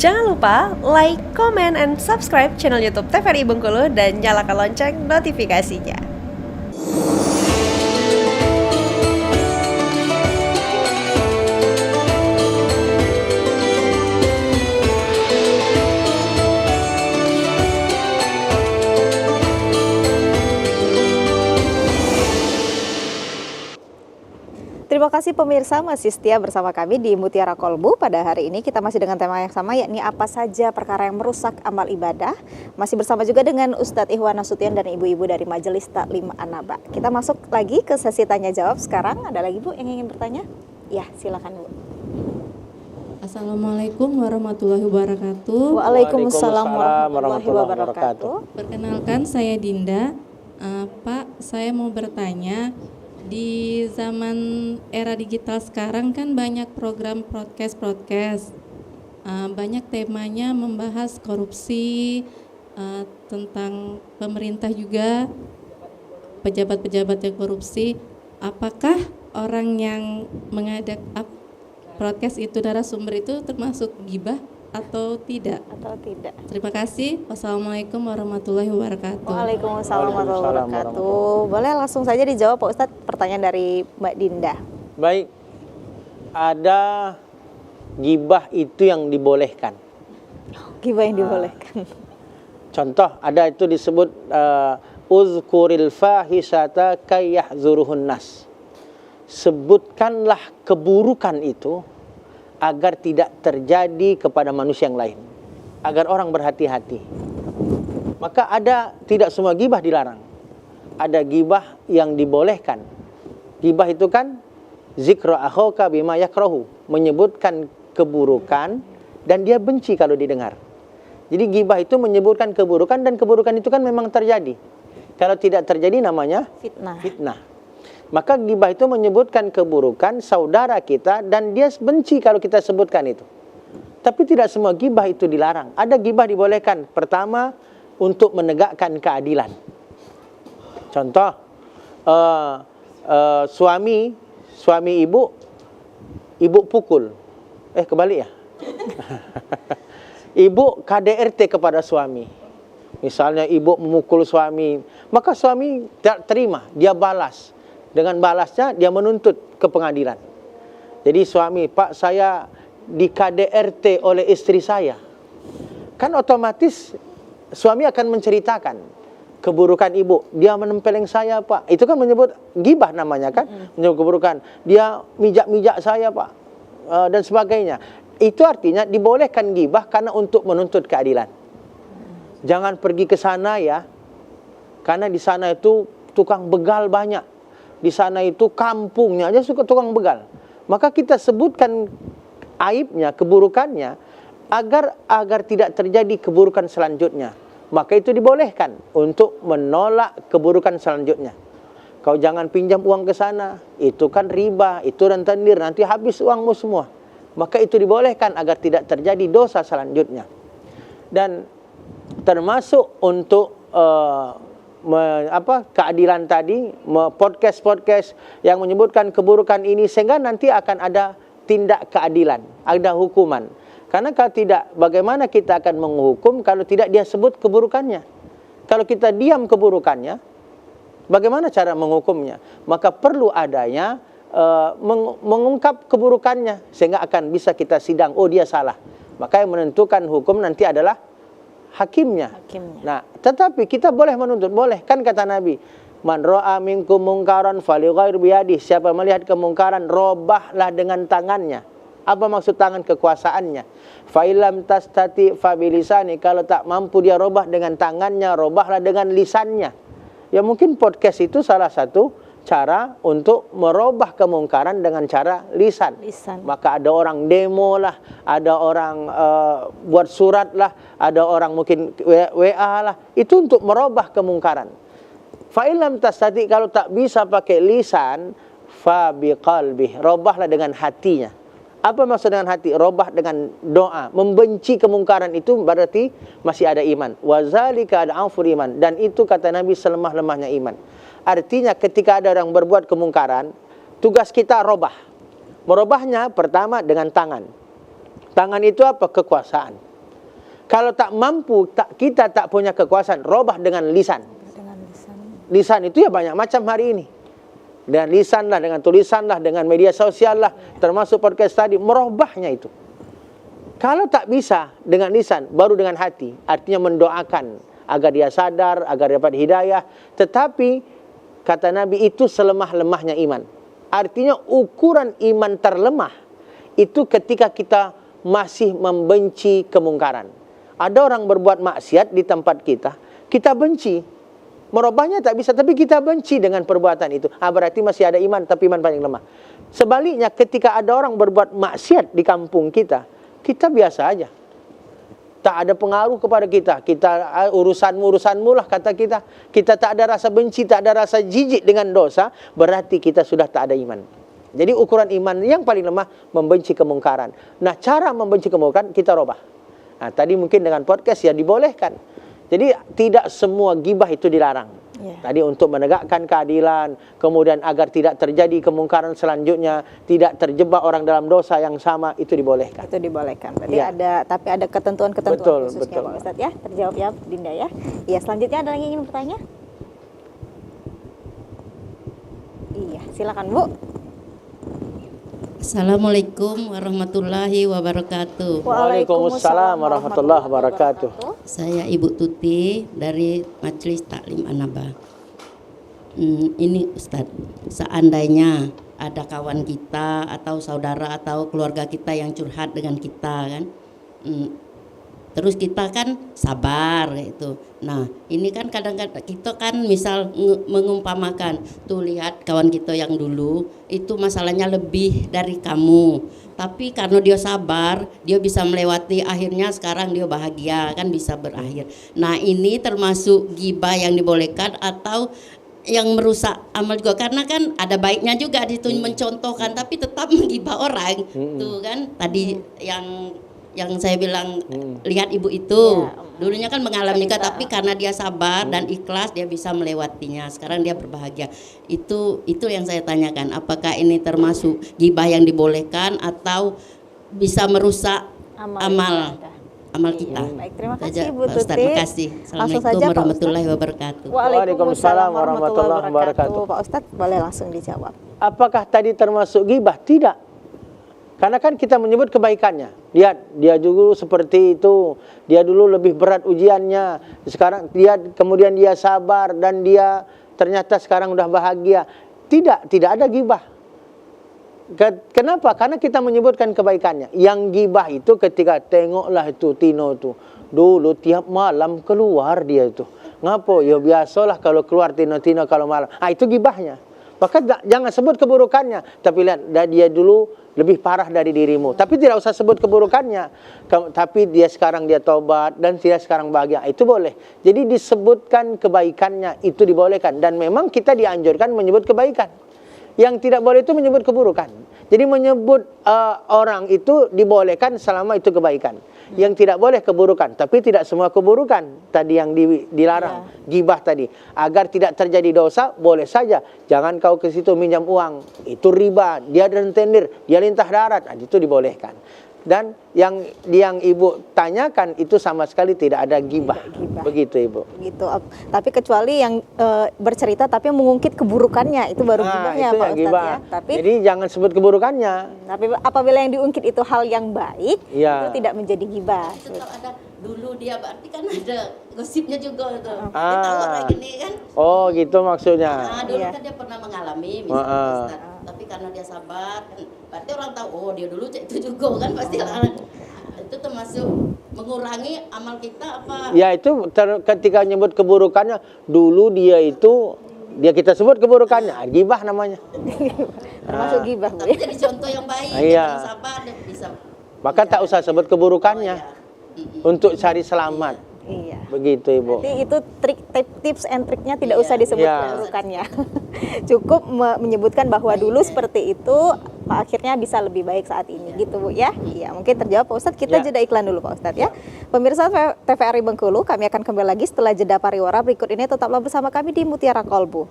Jangan lupa like, comment, and subscribe channel YouTube TVRI Bengkulu dan nyalakan lonceng notifikasinya. Terima kasih pemirsa masih setia bersama kami di Mutiara Kolbu. Pada hari ini kita masih dengan tema yang sama, yakni apa saja perkara yang merusak amal ibadah. Masih bersama juga dengan Ustadz Ikhwan Nasution dan ibu-ibu dari Majelis Taklim An-Naba. Kita masuk lagi ke sesi tanya jawab sekarang. Ada lagi Bu yang ingin bertanya? Ya, silakan Bu. Assalamualaikum warahmatullahi wabarakatuh. Waalaikumsalam warahmatullahi wabarakatuh. Perkenalkan, saya Dinda. Pak, saya mau bertanya, di zaman era digital sekarang kan banyak program podcast, banyak temanya membahas korupsi, tentang pemerintah juga, pejabat-pejabat yang korupsi. Apakah orang yang mengadak podcast itu, narasumber itu termasuk ghibah atau tidak? Terima kasih. Wassalamualaikum warahmatullahi wabarakatuh. Waalaikumsalam warahmatullahi wabarakatuh. Boleh langsung saja dijawab Pak Ustadz pertanyaan dari Mbak Dinda. Baik, ada ghibah itu yang dibolehkan. Ghibah yang dibolehkan. Contoh, ada itu disebut uzkuril fahisata kayyahzuruhun nas. Sebutkanlah keburukan itu agar tidak terjadi kepada manusia yang lain, agar orang berhati-hati. Maka tidak semua ghibah dilarang. Ada ghibah yang dibolehkan. Ghibah itu kan zikra akhaka bima yakrahu, menyebutkan keburukan dan dia benci kalau didengar. Jadi ghibah itu menyebutkan keburukan, dan keburukan itu kan memang terjadi. Kalau tidak terjadi namanya fitnah. Maka ghibah itu menyebutkan keburukan saudara kita dan dia benci kalau kita sebutkan itu. Tapi tidak semua ghibah itu dilarang. Ada ghibah dibolehkan. Pertama, untuk menegakkan keadilan. Contoh, suami ibu pukul. Kebalik ya? Ibu KDRT kepada suami. Misalnya ibu memukul suami, maka suami tidak terima, dia balas. Dengan balasnya dia menuntut ke pengadilan. Jadi suami, Pak, saya di KDRT oleh istri saya. Kan otomatis suami akan menceritakan keburukan ibu. Dia menempeleng saya, Pak. Itu kan menyebut ghibah namanya kan. Menyebut keburukan. Dia mijak-mijak saya, Pak. Dan sebagainya. Itu artinya dibolehkan ghibah karena untuk menuntut keadilan. Jangan pergi ke sana ya. Karena di sana itu tukang begal banyak. Di sana itu kampungnya aja suka tukang begal. Maka kita sebutkan aibnya, keburukannya, agar tidak terjadi keburukan selanjutnya. Maka itu dibolehkan untuk menolak keburukan selanjutnya. Kau jangan pinjam uang ke sana, itu kan riba, itu rentenir, nanti habis uangmu semua. Maka itu dibolehkan agar tidak terjadi dosa selanjutnya. Dan termasuk untuk keadilan tadi, podcast yang menyebutkan keburukan ini, sehingga nanti akan ada tindak keadilan, ada hukuman. Karena kalau tidak, bagaimana kita akan menghukum kalau tidak dia sebut keburukannya? Kalau kita diam keburukannya, bagaimana cara menghukumnya? Maka perlu adanya mengungkap keburukannya, sehingga akan bisa kita sidang, oh dia salah. Maka yang menentukan hukum nanti adalah hakimnya. Nah, tetapi kita boleh menuntut, boleh. Kan kata Nabi, man ra'a minkum mungkaran falyughayyir biyadihi. Siapa melihat kemungkaran, robahlah dengan tangannya. Apa maksud tangan? Kekuasaannya. Fa illam tastati fa bilisani. Kalau tak mampu dia robah dengan tangannya, robahlah dengan lisannya. Ya mungkin podcast itu salah satu cara untuk merubah kemungkaran dengan cara lisan. Maka ada orang demo lah, ada orang buat surat lah, ada orang mungkin WA lah. Itu untuk merubah kemungkaran. Fa illam tastati, kalau tak bisa pakai lisan, fa biqalbih, robahlah dengan hatinya. Apa maksud dengan hati? Robah dengan doa. Membenci kemungkaran itu berarti masih ada iman. Wa zalika ad'aful iman. Dan itu kata Nabi selemah-lemahnya iman. Artinya ketika ada orang berbuat kemungkaran, tugas kita robah. Merubahnya pertama dengan tangan. Tangan itu apa? Kekuasaan. Kalau tak mampu, kita tak punya kekuasaan, robah dengan lisan. Dengan lisan. Lisan itu ya banyak macam hari ini. Dengan lisan lah, dengan tulisan lah, dengan media sosial lah, termasuk podcast tadi, merubahnya itu. Kalau tak bisa dengan lisan, baru dengan hati. Artinya mendoakan agar dia sadar, agar dapat hidayah. Tetapi, kata Nabi, itu selemah-lemahnya iman. Artinya ukuran iman terlemah, itu ketika kita masih membenci kemungkaran. Ada orang berbuat maksiat di tempat kita benci. Merubahnya tak bisa, tapi kita benci dengan perbuatan itu. Berarti masih ada iman, tapi iman paling lemah. Sebaliknya, ketika ada orang berbuat maksiat di kampung kita biasa aja. Tak ada pengaruh kepada kita. Urusanmu lah kata kita. Kita tak ada rasa benci, tak ada rasa jijik dengan dosa, berarti kita sudah tak ada iman. Jadi ukuran iman yang paling lemah, membenci kemungkaran. Nah, cara membenci kemungkaran, kita robah. Nah, tadi mungkin dengan podcast ya dibolehkan. Jadi tidak semua gibah itu dilarang. Tadi untuk menegakkan keadilan, kemudian agar tidak terjadi kemungkaran selanjutnya, tidak terjebak orang dalam dosa yang sama, itu dibolehkan. Itu dibolehkan. Berarti tapi ada ketentuan-ketentuan khususnya Pak Ustadz ya. Terjawab ya Dinda ya. Iya, selanjutnya ada lagi yang ingin bertanya? Iya, silakan Bu. Assalamualaikum warahmatullahi wabarakatuh. Waalaikumsalam warahmatullahi wabarakatuh. Saya Ibu Tuti dari Majelis Taklim An-Naba. Ini Ustadz, seandainya ada kawan kita atau saudara atau keluarga kita yang curhat dengan kita kan, terus kita kan sabar gitu. Nah, ini kan kadang-kadang kita kan misal mengumpamakan, tuh lihat kawan kita yang dulu itu masalahnya lebih dari kamu. Tapi karena dia sabar, dia bisa melewati, akhirnya sekarang dia bahagia, kan bisa berakhir. Nah, ini termasuk ghibah yang dibolehkan atau yang merusak amal juga, karena kan ada baiknya juga di situ mencontohkan, tapi tetap menggibah orang. Tuh kan tadi yang saya bilang, lihat ibu itu dulunya kan mengalami nikah, tapi karena dia sabar dan ikhlas, dia bisa melewatinya. Sekarang dia berbahagia. Itu yang saya tanyakan, apakah ini termasuk ghibah yang dibolehkan atau bisa merusak amal kita? Baik, terima kasih Bu Tuti. Terima kasih. Assalamualaikum warahmatullahi wabarakatuh. Waalaikumsalam warahmatullahi wabarakatuh. Pak Ustadz, boleh langsung dijawab. Apakah tadi termasuk ghibah? Tidak. Karena kan kita menyebut kebaikannya. Lihat, dia dulu seperti itu. Dia dulu lebih berat ujiannya. Sekarang kemudian dia sabar dan dia ternyata sekarang udah bahagia. Tidak ada ghibah. Kenapa? Karena kita menyebutkan kebaikannya. Yang ghibah itu ketika tengoklah itu Tino itu. Dulu tiap malam keluar dia itu. Ngapo? Ya biasalah kalau keluar Tino kalau malam. Itu ghibahnya. Maka jangan sebut keburukannya. Tapi lihat, dia dulu lebih parah dari dirimu. Tapi tidak usah sebut keburukannya. Tapi dia sekarang dia tobat dan dia sekarang bahagia. Itu boleh. Jadi disebutkan kebaikannya, itu dibolehkan. Dan memang kita dianjurkan menyebut kebaikan. Yang tidak boleh itu menyebut keburukan. Jadi menyebut orang itu dibolehkan selama itu kebaikan. Yang tidak boleh keburukan. Tapi tidak semua keburukan tadi yang dilarang. Ghibah tadi. Agar tidak terjadi dosa, boleh saja. Jangan kau ke situ minjam uang. Itu riba. Dia rentenir. Dia lintah darat. Itu dibolehkan. Dan yang Ibu tanyakan itu sama sekali tidak ada ghibah. Begitu Ibu. Gitu. Tapi kecuali yang bercerita tapi mengungkit keburukannya, itu baru ghibahnya Pak Ustadz ya. Tapi jadi jangan sebut keburukannya. Tapi apabila yang diungkit itu hal yang baik, itu tidak menjadi ghibah. Tetap ada dulu dia, berarti kan ada gosipnya juga itu. Dia tahu orang ini kan. Oh, gitu maksudnya. Dulu kan dia pernah mengalami misalnya Ustaz, tapi karena dia sabar kan, berarti orang tahu dia dulu itu juga kan pasti itu termasuk mengurangi amal kita apa? Ya itu ketika nyebut keburukannya, dulu dia kita sebut keburukannya, ghibah namanya. Termasuk ghibah. Tapi jadi contoh yang baik, yang sabar dan bisa. Maka tak usah sebut keburukannya untuk cari selamat. Iya. Begitu Ibu. Jadi itu tips and triknya tidak usah disebut keburukannya. Cukup menyebutkan bahwa dulu seperti itu, akhirnya bisa lebih baik saat ini, gitu Bu ya. Iya, mungkin terjawab Pak Ustadz. Kita jeda iklan dulu Pak Ustadz ya. Pemirsa TVRI Bengkulu, kami akan kembali lagi setelah jeda pariwara berikut ini. Tetaplah bersama kami di Mutiara Kolbu.